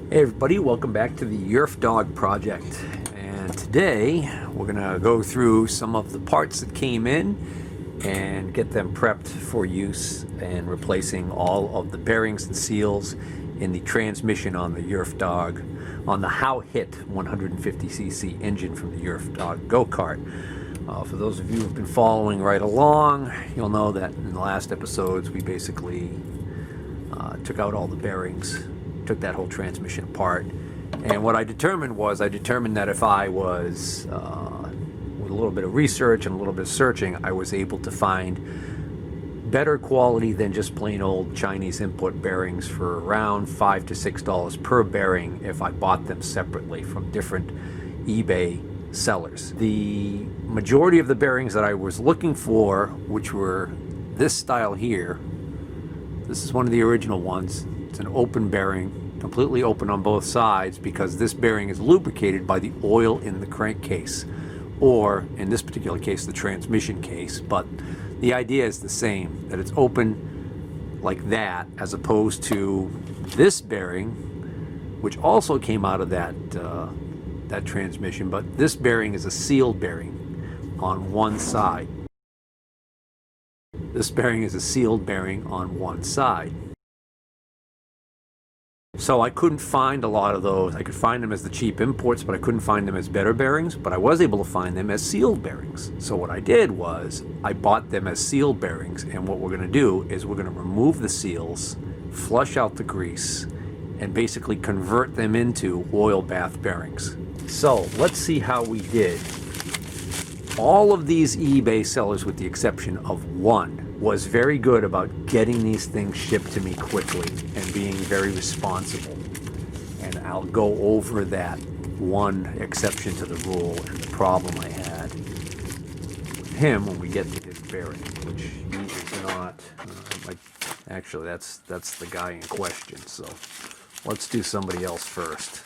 Hey everybody, welcome back to the Yerf Dog Project. And today we're going to go through some of the parts that came in and get them prepped for use and replacing all of the bearings and seals in the transmission on the Yerf Dog, on the How Hit 150cc engine from the Yerf Dog go-kart. For those of you who've been following right along, you'll know that in the last episodes we basically took out all the bearings, took that whole transmission apart, and what I determined that if I was with a little bit of research and a little bit of searching, I was able to find better quality than just plain old Chinese import bearings for around $5 to $6 per bearing if I bought them separately from different eBay sellers. The majority of the bearings that I was looking for, which were this style here, this is one of the original ones. It's an open bearing, completely open on both sides, because this bearing is lubricated by the oil in the crankcase, or in this particular case, the transmission case. But the idea is the same, that it's open like that, as opposed to this bearing, which also came out of that transmission, but this bearing is a sealed bearing on one side. This bearing is a sealed bearing on one side. So I couldn't find a lot of those. I could find them as the cheap imports, but I couldn't find them as better bearings, but I was able to find them as sealed bearings. So what I did was I bought them as sealed bearings, and what we're going to do is we're going to remove the seals, flush out the grease, and basically convert them into oil bath bearings. So let's see how we did. All of these eBay sellers, with the exception of one, was very good about getting these things shipped to me quickly and being very responsible. And I'll go over that one exception to the rule and the problem I had with him when we get to his bearing, which he is not. Actually, that's the guy in question. So let's do somebody else first.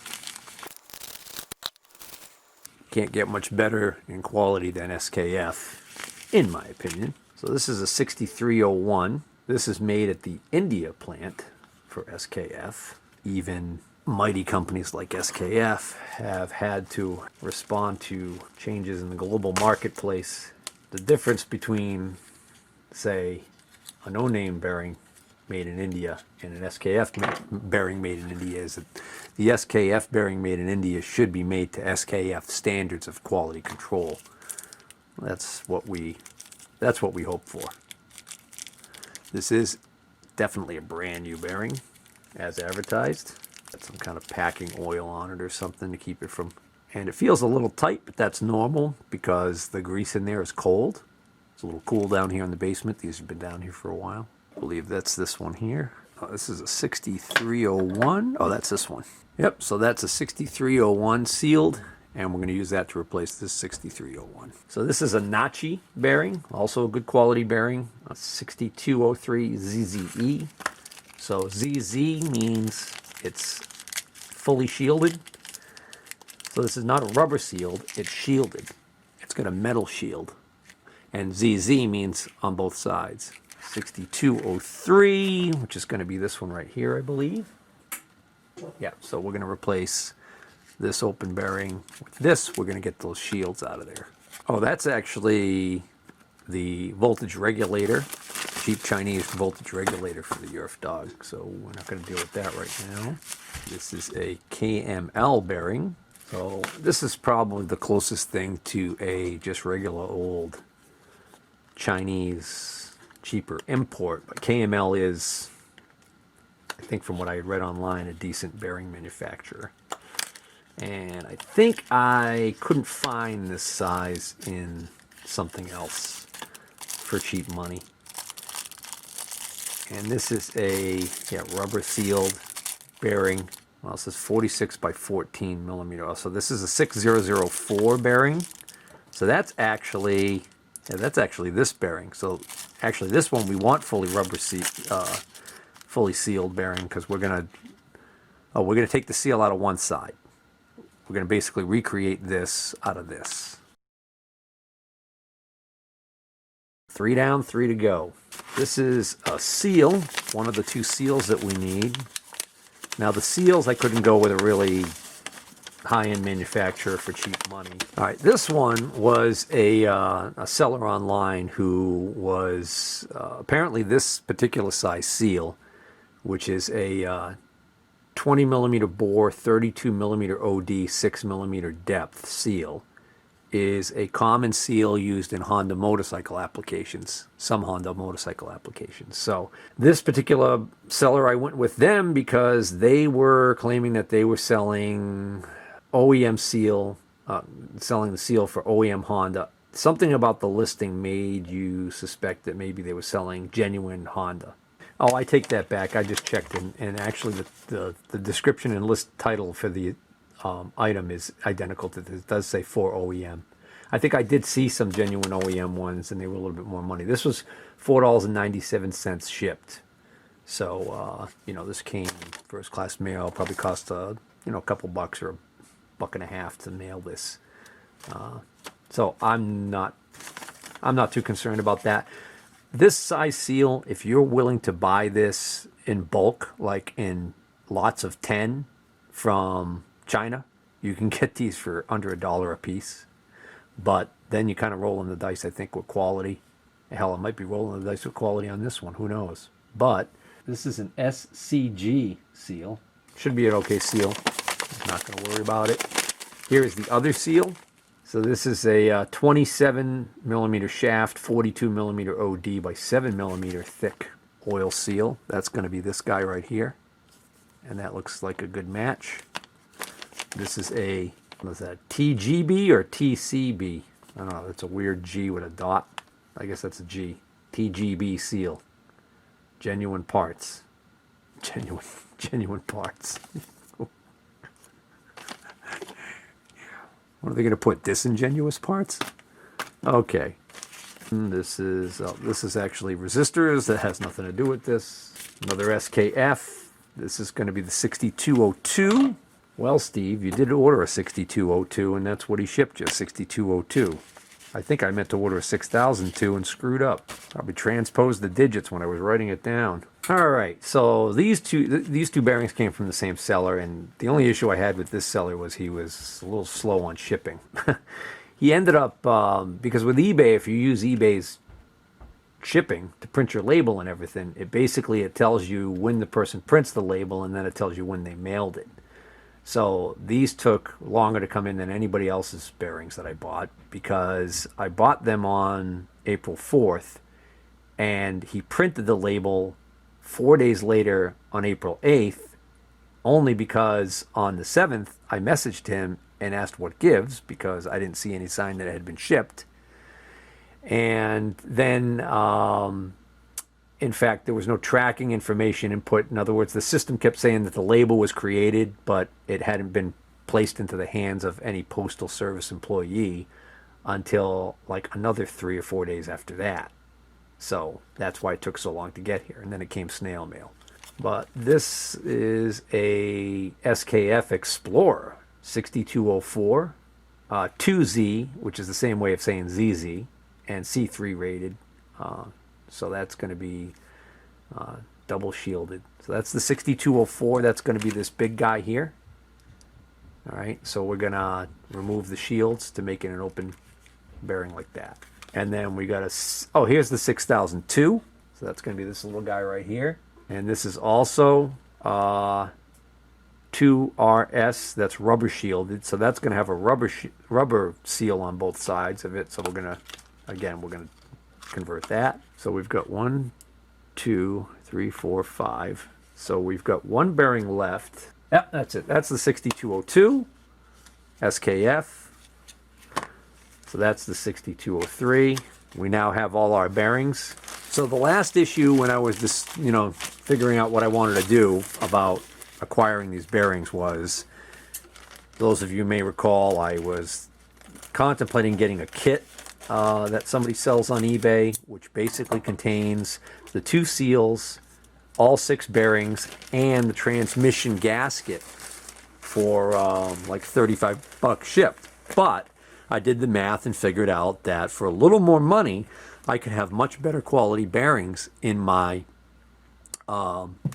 Can't get much better in quality than SKF, in my opinion. So this is a 6301. This is made at the India plant for SKF. Even mighty companies like SKF have had to respond to changes in the global marketplace. The difference between, say, a no-name bearing made in India and an SKF bearing made in India is that the SKF bearing made in India should be made to SKF standards of quality control. That's what we hope for. This is definitely a brand new bearing, as advertised. Got some kind of packing oil on it or something to keep it from, and it feels a little tight, but that's normal because the grease in there is cold. It's a little cool down here in the basement. These have been down here for a while. I believe that's this one here. Oh, this is a 6301. Oh, that's this one. Yep, so that's a 6301 sealed, and we're going to use that to replace this 6301. So this is a Nachi bearing, also a good quality bearing, a 6203 ZZE. So ZZ means it's fully shielded. So this is not a rubber sealed, it's shielded. It's got a metal shield. And ZZ means on both sides. 6203, which is going to be this one right here, I believe. Yeah, so we're going to replace this open bearing with this. We're going to get those shields out of there. Oh, that's actually the voltage regulator, cheap Chinese voltage regulator for the Yerf Dog. So we're not going to deal with that right now. This is a KML bearing. So this is probably the closest thing to a just regular old Chinese cheaper import, but KML is, I think from what I read online, a decent bearing manufacturer. And I think I couldn't find this size in something else for cheap money. And this is a rubber sealed bearing. Well, it says 46 by 14 millimeter. So this is a 6004 bearing. So that's actually this bearing. So actually this one we want fully fully sealed bearing, because we're gonna take the seal out of one side. We're gonna basically recreate this out of this. 3 down, 3 to go. This is a seal, one of the 2 seals that we need. Now the seals, I couldn't go with a really high-end manufacturer for cheap money. All right, this one was a seller online who was apparently this particular size seal, which is a 20 millimeter bore, 32 millimeter OD, 6 millimeter depth seal, is a common seal used in Honda motorcycle applications, some Honda motorcycle applications. So this particular seller, I went with them because they were claiming that they were selling OEM seal, selling the seal for OEM Honda. Something about the listing made you suspect that maybe they were selling genuine Honda. Oh, I take that back. I just checked, and actually the description and list title for the item is identical to this. It does say for OEM. I think I did see some genuine OEM ones, and they were a little bit more money. This was $4.97 shipped. So, you know, this came first class mail. Probably cost a couple bucks or $1.50 to mail this. So I'm not too concerned about that. This size seal, if you're willing to buy this in bulk, like in lots of 10 from China, you can get these for under $1 a piece. But then you kind of rolling the dice, I think, with quality. Hell, I might be rolling the dice with quality on this one. Who knows? But this is an SCG seal. Should be an okay seal. I'm not going to worry about it. Here is the other seal. So this is a 27 millimeter shaft, 42 millimeter OD by 7 millimeter thick oil seal. That's going to be this guy right here. And that looks like a good match. This is a, what is that, TGB or TCB? I don't know, that's a weird G with a dot. I guess that's a G. TGB seal. Genuine parts. Genuine parts. What are they going to put? Disingenuous parts? Okay. This is actually resistors. That has nothing to do with this. Another SKF. This is going to be the 6202. Well, Steve, you did order a 6202, and that's what he shipped you, 6202. I think I meant to order a 6002 and screwed up. Probably transposed the digits when I was writing it down. All right, so these two bearings came from the same seller, and the only issue I had with this seller was he was a little slow on shipping. He ended up, because with eBay, if you use eBay's shipping to print your label and everything, it tells you when the person prints the label, and then it tells you when they mailed it. So these took longer to come in than anybody else's bearings that I bought, because I bought them on April 4th, and he printed the label 4 days later on April 8th, only because on the 7th I messaged him and asked what gives, because I didn't see any sign that it had been shipped. And then in fact, there was no tracking information input. In other words, the system kept saying that the label was created, but it hadn't been placed into the hands of any postal service employee until like another 3 or 4 days after that. So that's why it took so long to get here. And then it came snail mail. But this is a SKF Explorer 6204, 2Z, which is the same way of saying ZZ, and C3 rated. So that's going to be double shielded. So that's the 6204. That's going to be this big guy here. All right, so we're going to remove the shields to make it an open bearing like that. And then we got oh, here's the 6002. So that's going to be this little guy right here. And this is also 2RS. That's rubber shielded. So that's going to have a rubber seal on both sides of it. So we're going to, again, we're going to convert that. So we've got 1, 2, 3, 4, 5. So we've got one bearing left. Yep, that's it. That's the 6202 SKF. So that's the 6203. We now have all our bearings. So the last issue when I was just, figuring out what I wanted to do about acquiring these bearings was, those of you may recall, I was contemplating getting a kit that somebody sells on eBay, which basically contains the 2 seals, all 6 bearings, and the transmission gasket for like $35 shipped. But I did the math and figured out that for a little more money, I could have much better quality bearings in my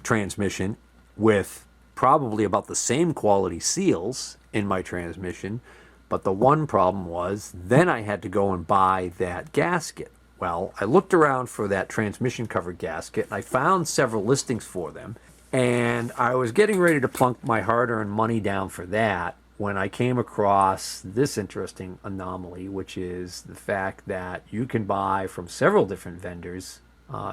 transmission with probably about the same quality seals in my transmission, but the one problem was then I had to go and buy that gasket. Well, I looked around for that transmission cover gasket, and I found several listings for them, and I was getting ready to plunk my hard-earned money down for that when I came across this interesting anomaly, which is the fact that you can buy from several different vendors.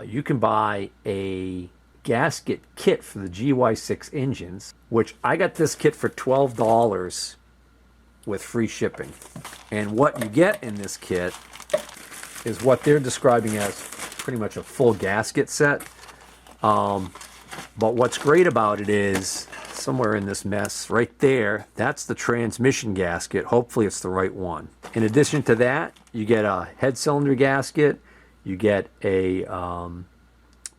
You can buy a gasket kit for the GY6 engines, which I got this kit for $12 with free shipping. And what you get in this kit is what they're describing as pretty much a full gasket set. But what's great about it is, somewhere in this mess right there, that's the transmission gasket. Hopefully it's the right one. In addition to that, you get a head cylinder gasket, you get a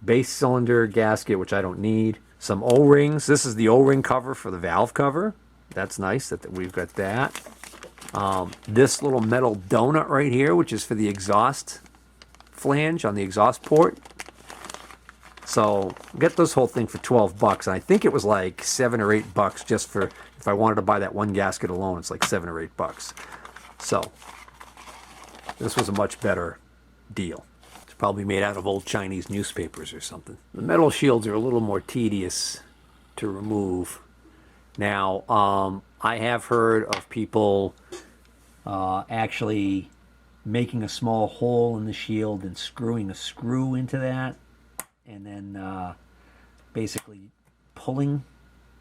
base cylinder gasket, which I don't need, some O-rings. This is the O-ring cover for the valve cover. That's nice that we've got that. This little metal donut right here, which is for the exhaust flange on the exhaust port. So get this whole thing for 12 bucks. And I think it was like 7 or 8 bucks just for, if I wanted to buy that one gasket alone, it's like 7 or 8 bucks. So this was a much better deal. It's probably made out of old Chinese newspapers or something. The metal shields are a little more tedious to remove. Now, I have heard of people actually making a small hole in the shield and screwing a screw into that, and then basically pulling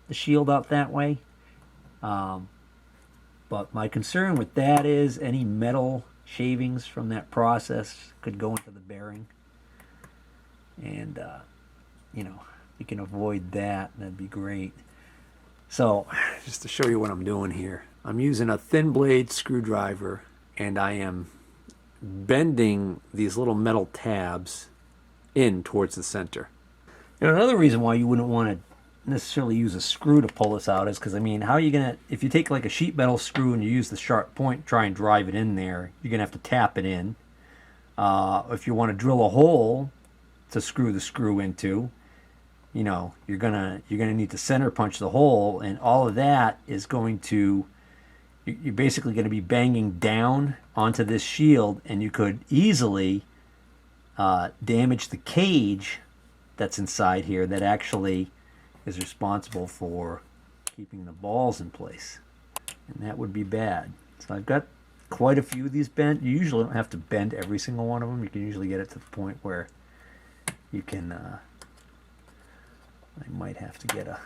the shield out that way. But my concern with that is any metal shavings from that process could go into the bearing. And, you know, if you can avoid that, that'd be great. So, just to show you what I'm doing here, I'm using a thin blade screwdriver, and I am bending these little metal tabs in towards the center. And another reason why you wouldn't want to necessarily use a screw to pull this out is because, I mean, how are you going to, if you take like a sheet metal screw and you use the sharp point, try and drive it in there, you're going to have to tap it in. If you want to drill a hole to screw the screw into, you know, you're gonna need to center punch the hole, and all of that is going to, you're basically going to be banging down onto this shield, and you could easily damage the cage that's inside here that actually is responsible for keeping the balls in place, and that would be bad. So I've got quite a few of these bent. You usually don't have to bend every single one of them. You can usually get it to the point where you can I might have to get a...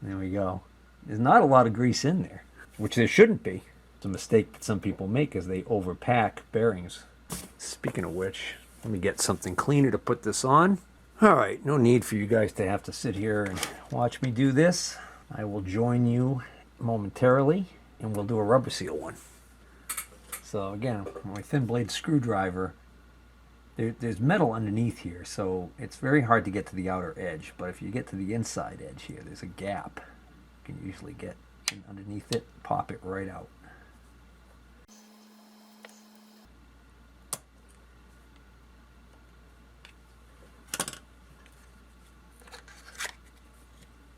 There we go. There's not a lot of grease in there, which there shouldn't be. It's a mistake that some people make as they overpack bearings. Speaking of which, let me get something cleaner to put this on. All right, no need for you guys to have to sit here and watch me do this. I will join you momentarily, and we'll do a rubber seal one. So again, my thin blade screwdriver, there's metal underneath here, so it's very hard to get to the outer edge. But if you get to the inside edge here, there's a gap. You can usually get in underneath it, pop it right out.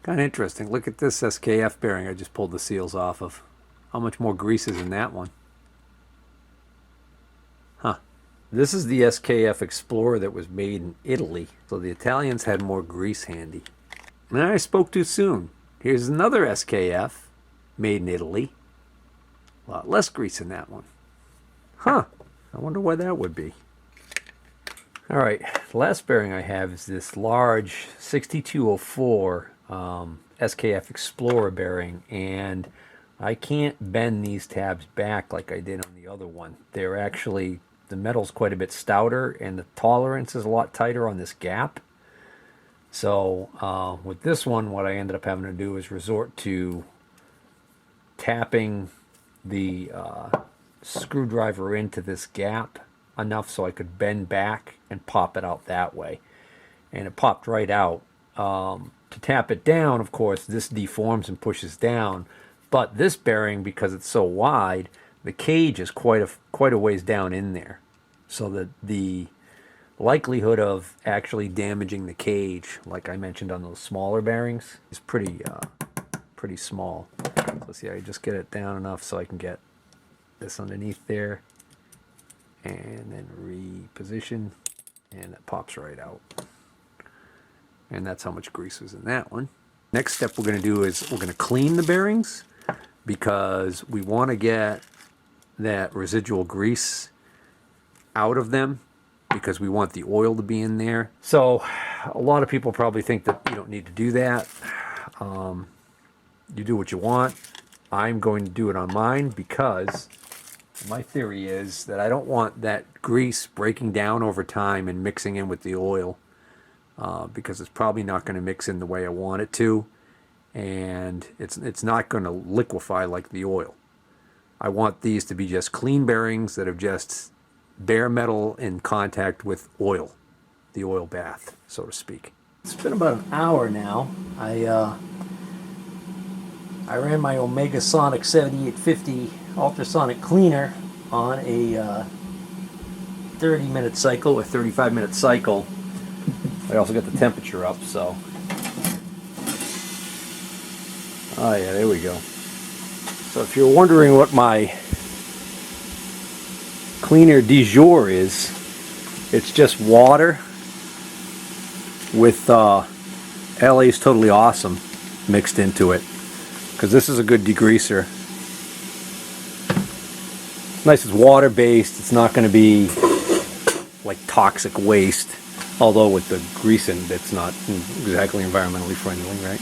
Kind of interesting. Look at this SKF bearing I just pulled the seals off of. How much more grease is in that one? Huh. This is the SKF Explorer that was made in Italy. So the Italians had more grease handy. And I spoke too soon. Here's another SKF made in Italy. A lot less grease in that one. Huh. I wonder why that would be. Alright, the last bearing I have is this large 6204 SKF Explorer bearing, and I can't bend these tabs back like I did on the other one. They're actually, the metal's quite a bit stouter, and the tolerance is a lot tighter on this gap. So with this one, what I ended up having to do is resort to tapping the screwdriver into this gap enough so I could bend back and pop it out that way. And it popped right out. To tap it down, of course, this deforms and pushes down. But this bearing, because it's so wide, the cage is quite a ways down in there. so that the likelihood of actually damaging the cage, like I mentioned on those smaller bearings, is pretty small. So see, I just get it down enough so I can get this underneath there, and then reposition, and it pops right out. And that's how much grease was in that one. Next step we're going to do is we're going to clean the bearings, because we want to get that residual grease out of them, because we want the oil to be in there. So a lot of people probably think that you don't need to do that. You do what you want. I'm going to do it on mine, because my theory is that I don't want that grease breaking down over time and mixing in with the oil, because it's probably not going to mix in the way I want it to, and it's not going to liquefy like the oil. I want these to be just clean bearings that have just bare metal in contact with oil, the oil bath, so to speak. It's been about an hour now. I ran my Omega Sonic 7850 ultrasonic cleaner on a 30-minute cycle or 35-minute cycle. I also got the temperature up, so. Oh yeah, there we go. So if you're wondering what my cleaner du jour is, it's just water with LA's Totally Awesome mixed into it, because this is a good degreaser. It's nice, it's water based, it's not going to be like toxic waste, although with the greasing it's not exactly environmentally friendly, right?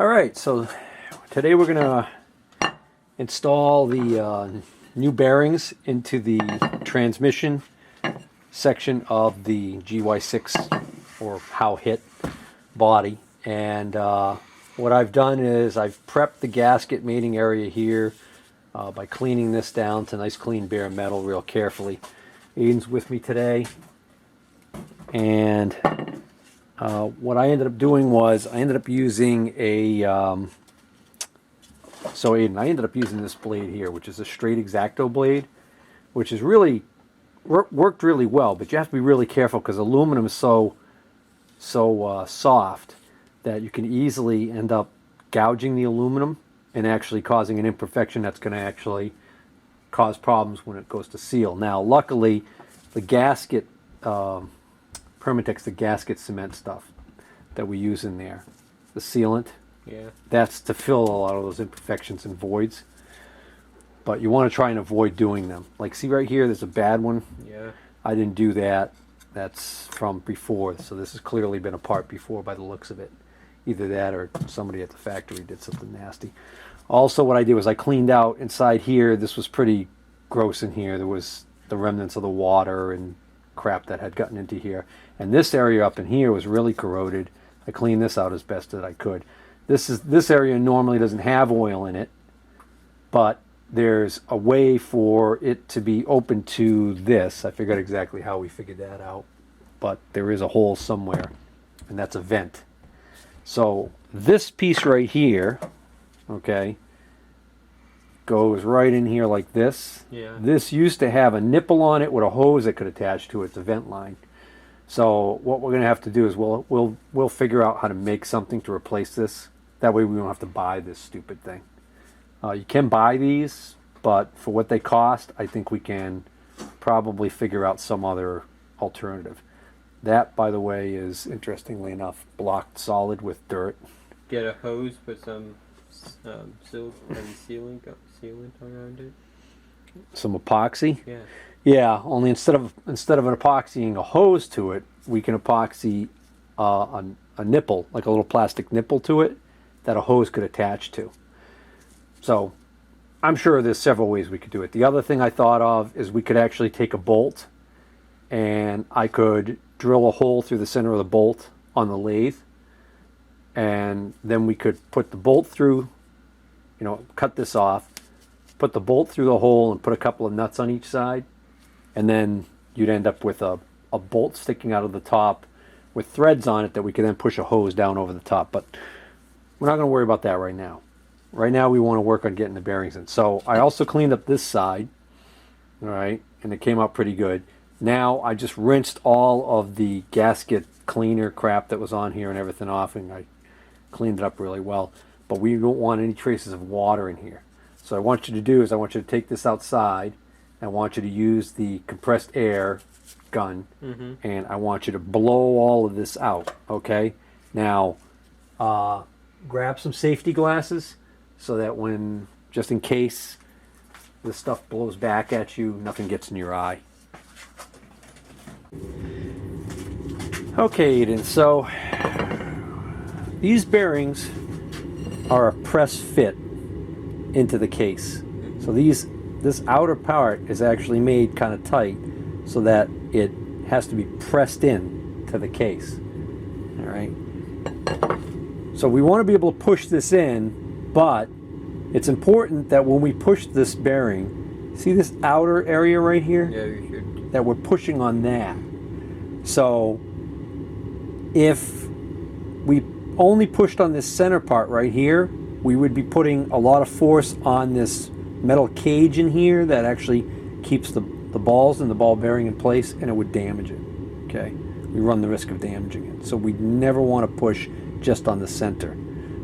Alright, so today we're going to install the new bearings into the transmission section of the GY6 or How Hit body. And what I've done is I've prepped the gasket mating area here by cleaning this down to nice clean bare metal real carefully. Aiden's with me today, and what I ended up doing was I ended up using a so Aiden, I ended up using this blade here, which is a straight X-Acto blade, which is really worked really well, but you have to be really careful because aluminum is so soft that you can easily end up gouging the aluminum and actually causing an imperfection that's going to actually cause problems when it goes to seal. Now, luckily, the gasket Permatex, the gasket cement stuff that we use in there, the sealant, yeah, that's to fill a lot of those imperfections and voids. But you want to try and avoid doing them. Like, see right here, there's a bad one. yeah. I didn't do that. That's from before, so this has clearly been apart before by the looks of it. Either that or somebody at the factory did something nasty. Also, what I did was I cleaned out inside here. This was pretty gross in here. There was the remnants of the water and crap that had gotten into here. And this area up in here was really corroded. I cleaned this out as best as I could. This area normally doesn't have oil in it, but there's a way for it to be open to this. I forgot exactly how we figured that out, but there is a hole somewhere, and that's a vent. So this piece right here, okay, goes right in here like this. Yeah. This used to have a nipple on it with a hose that could attach to it. It's a vent line. So what we're going to have to do is we'll figure out how to make something to replace this. That way we don't have to buy this stupid thing. You can buy these, but for what they cost, I think we can probably figure out some other alternative. That, by the way, is, interestingly enough, blocked solid with dirt. Get a hose, put some sealant around it. Some epoxy. Yeah. Yeah, only instead of epoxying a hose to it, we can epoxy a nipple, like a little plastic nipple to it, that a hose could attach to. So I'm sure there's several ways we could do it. The other thing I thought of is we could actually take a bolt and I could drill a hole through the center of the bolt on the lathe, and then we could put the bolt through, cut this off, put the bolt through the hole and put a couple of nuts on each side, and then you'd end up with a bolt sticking out of the top with threads on it that we could then push a hose down over the top. But we're not going to worry about that right now. Right now we want to work on getting the bearings in. So I also cleaned up this side, all right, and it came out pretty good. Now I just rinsed all of the gasket cleaner crap that was on here and everything off, and I cleaned it up really well. But we don't want any traces of water in here. So what I want you to do is I want you to take this outside. I want you to use the compressed air gun, and I want you to blow all of this out, okay? Now, grab some safety glasses so that when, just in case this stuff blows back at you, nothing gets in your eye. Okay, then, so these bearings are a press fit into the case. So this outer part is actually made kind of tight so that it has to be pressed in to the case. All right. So we want to be able to push this in, but it's important that when we push this bearing, see this outer area right here? Yeah, you should. That we're pushing on that. So if we only pushed on this center part right here, we would be putting a lot of force on this metal cage in here that actually keeps the balls and the ball bearing in place, and it would damage it. Okay, we run the risk of damaging it. So we never want to push just on the center.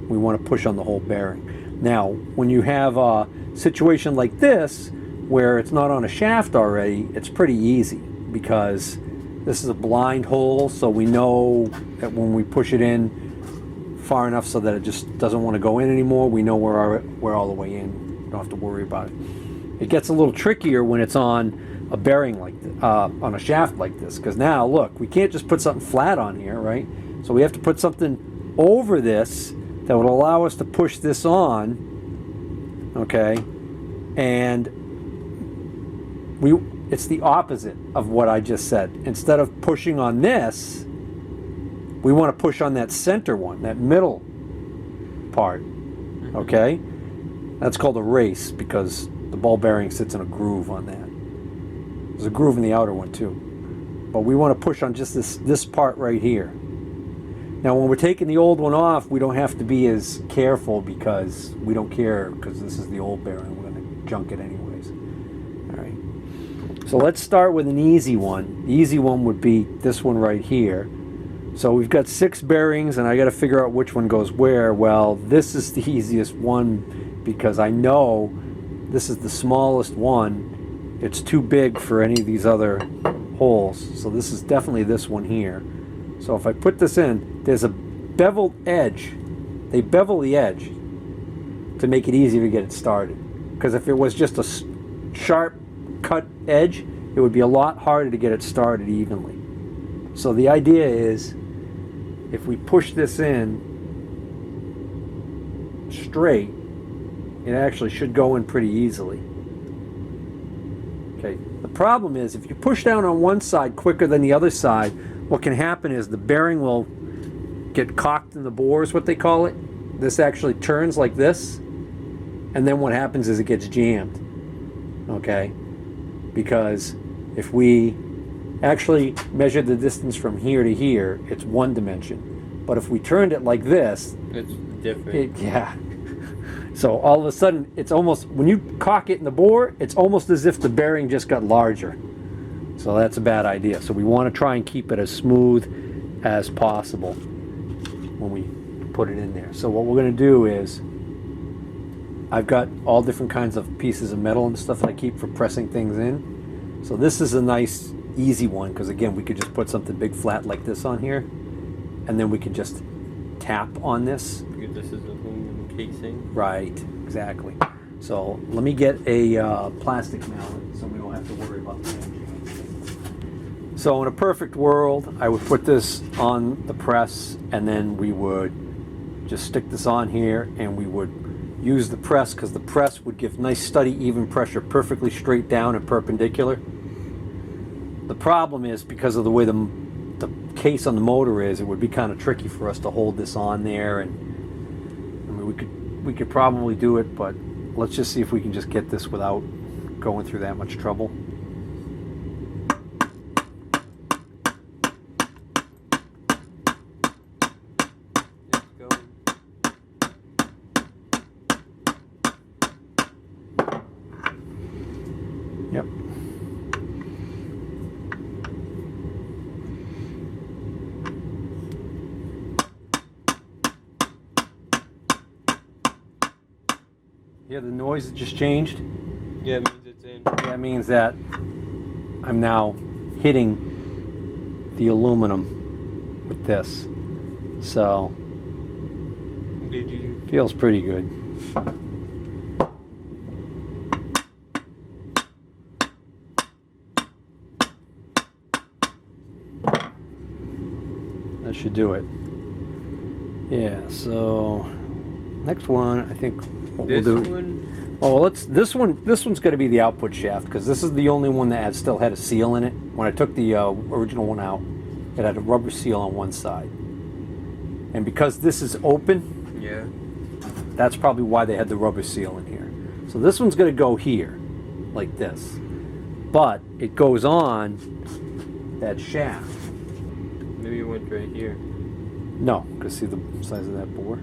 We want to push on the whole bearing. Now, when you have a situation like this where it's not on a shaft already, it's pretty easy because this is a blind hole, so we know that when we push it in far enough so that it just doesn't want to go in anymore, we know we're all the way in. We don't have to worry about it. It gets a little trickier when it's on a bearing like this, on a shaft like this, because now look, we can't just put something flat on here, right? So we have to put something over this that would allow us to push this on, okay? And it's the opposite of what I just said. Instead of pushing on this, we want to push on that center one, that middle part, okay? That's called a race because the ball bearing sits in a groove on that. There's a groove in the outer one too. But we want to push on just this part right here. Now when we're taking the old one off, we don't have to be as careful because we don't care, because this is the old bearing. We're going to junk it anyways. All right. So let's start with an easy one. The easy one would be this one right here. So we've got 6 bearings, and I got to figure out which one goes where. Well, this is the easiest one because I know this is the smallest one. It's too big for any of these other holes. So this is definitely this one here. So if I put this in, there's a beveled edge. They bevel the edge to make it easy to get it started. Because if it was just a sharp cut edge, it would be a lot harder to get it started evenly. So the idea is, if we push this in straight, it actually should go in pretty easily. Okay. The problem is, if you push down on one side quicker than the other side, what can happen is the bearing will get cocked in the bore, is what they call it. This actually turns like this, and then what happens is it gets jammed. Okay? Because if we actually measure the distance from here to here, it's one dimension. But if we turned it like this, it's different. Yeah. So all of a sudden, it's almost, when you cock it in the bore, it's almost as if the bearing just got larger. So that's a bad idea. So we want to try and keep it as smooth as possible when we put it in there. So what we're going to do is, I've got all different kinds of pieces of metal and stuff that I keep for pressing things in. So this is a nice easy one because again, we could just put something big flat like this on here, and then we could just tap on this. Because this is aluminum casing. Right, exactly. So let me get a plastic mallet so we don't have to worry about damaging anything. So in a perfect world, I would put this on the press and then we would just stick this on here and we would use the press because the press would give nice steady even pressure perfectly straight down and perpendicular. The problem is because of the way the case on the motor is, it would be kind of tricky for us to hold this on there, and I mean we could probably do it, but let's just see if we can just get this without going through that much trouble. It's going. Yep. Yeah, the noise that just changed. Yeah, it means it's in. That means that I'm now hitting the aluminum with this. So, Did you? feels pretty good. That should do it. Yeah, so next one, I think what This we'll do. one? Oh, this one's going to be the output shaft because this is the only one that still had a seal in it. When I took the original one out, it had a rubber seal on one side. And because this is open, Yeah. that's probably why they had the rubber seal in here. So this one's going to go here, like this. But it goes on that shaft. Maybe it went right here. No, because see the size of that bore?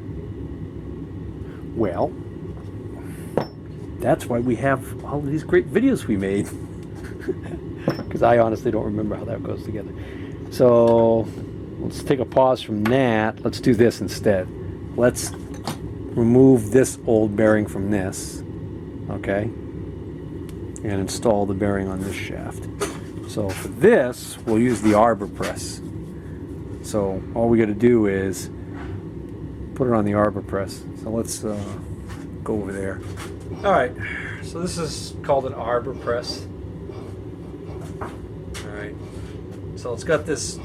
Well, that's why we have all of these great videos we made. Because I honestly don't remember how that goes together. So let's take a pause from that. Let's do this instead. Let's remove this old bearing from this, okay, and install the bearing on this shaft. So for this, we'll use the arbor press. So all we got to do is put it on the arbor press. So let's go over there. All right, so this is called an arbor press. All right, so it's got this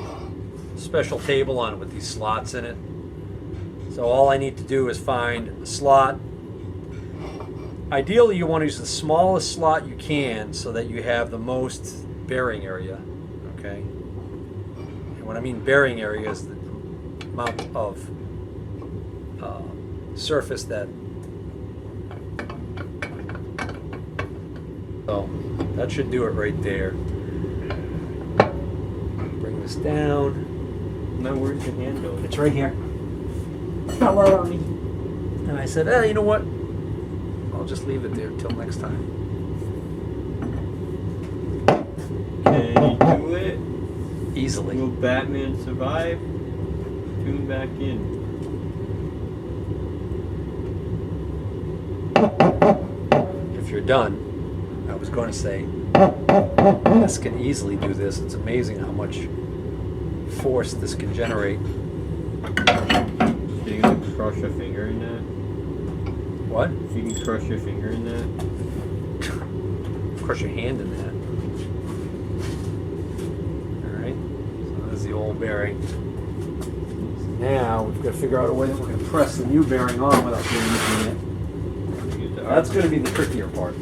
special table on it with these slots in it. So all I need to do is find a slot. Ideally, you want to use the smallest slot you can so that you have the most bearing area, okay? And what I mean bearing area is the amount of surface that. So that should do it right there. Bring this down. Now where's the handle? It's right here. Follow me. And I said, you know what? I'll just leave it there till next time. Can you do it? Easily. Will Batman survive? Tune back in. If you're done, I was going to say, this can easily do this. It's amazing how much force this can generate. So you can crush your finger in that? What? You can crush your finger in that? Crush your hand in that. Alright, so there's the old bearing. So now we've got to figure out a way that we're going to press the new bearing on without damaging it. That's going to be the trickier part.